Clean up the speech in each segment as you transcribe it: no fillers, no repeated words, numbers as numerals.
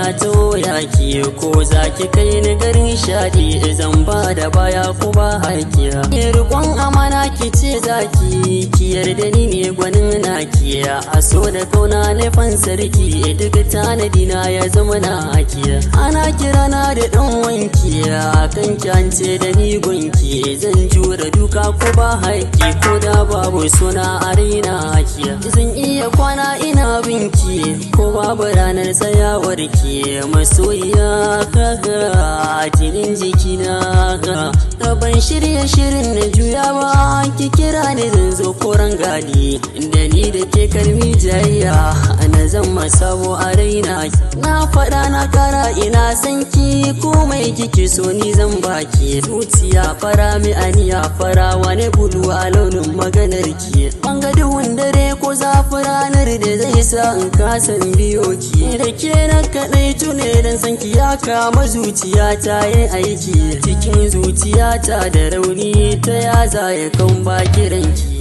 na toya ki ko za ki kai ni garin shaɗi zan ba da baya ko ba hakiya. Rikon amana ki ce za ki yarda ni ne gwanin naki a so da kauna na fansarki duk tanadi na ya zama na hakiya. Ana kira na da ɗan wanki akan kyance da ni gunki zan jura duka ko ba haiki ko da babu suna a raina hakiya. Zan iya kwana ina binki ko babu ranar tsayawar ki masoyiya kaga jinin jikina ka ban shirye shirin na juya ba ki kira ni zan zo koran gadi da ni da ke karmi jayya na zan masabo a raina. Na faɗa na kara ina san ki komai kike so ni zan baki zuciya fara mi aniya fara wani bulu a launin maganar ki banga duhun dare ko zafi ranar da zai sa in kasan biyo ki da ke na kaɗai tune dan san ki ya kama zuciya ta yi aiki cikin zuciyata da rauni ta ya za ya kan ba kiranki.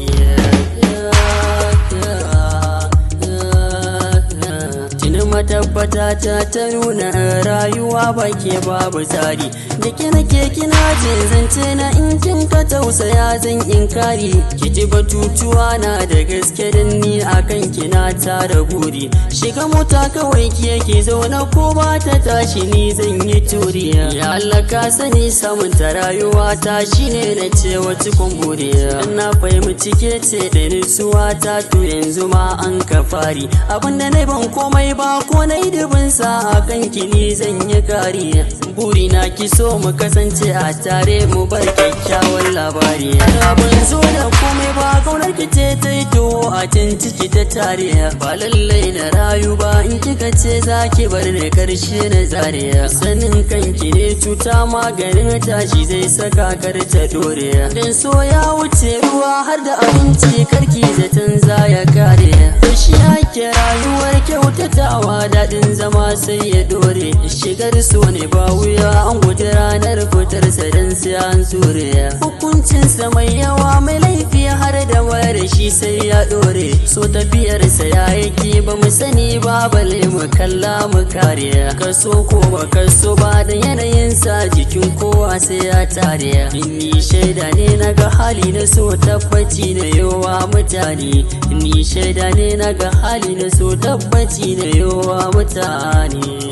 Matabbata ta nuna rayuwa bake babu tsari da nake kina je zance na in kin ka tausaya zan inkari ki ji batutuwa na da gaske dan ni akan kina tara guri shiga mota kawai ki yake zauna ko ba ta tashi ni zan yi turiya. Ya Allah ka sani samun ta rayuwa ta shine na ce wata kumburiya na fahimci ke ce da nutsuwa ta to yanzu ma an ka fari abinda na ban komai ba ko na yi dubin sa a kan kini zan yi kariya. Buri na ki so mu kasance a tare mu bar kyakkyawan labari. Ban zo da komai ba kaunar ki ce ta yi to a can ciki ta tare ba lallai na rayu ba in kika ce za ki bar ni karshe na zariya. Sanin kanki ne cuta maganin tashi zai saka kar ta dore dan so ya wuce ruwa har da abinci karki zaton za ya kare. Shi ake rayuwar kyautatawa daɗin zama sai ya dore shigar so ne ba wuya an guji ranar fitarsa don sai an zure hukuncinsa mai yawa mai laifi har da wayar shi sai ya dore so tafiyarsa ya yake ba mu sani ba bale mu kalla mu kare kaso ko ba kaso ba da yanayinsa jikin kowa sai ya tare. Ni shaida ne na ga hali na so tabbaci na yawa mutane ni shaida ne na ga hali na so tabbaci na yawa mutane.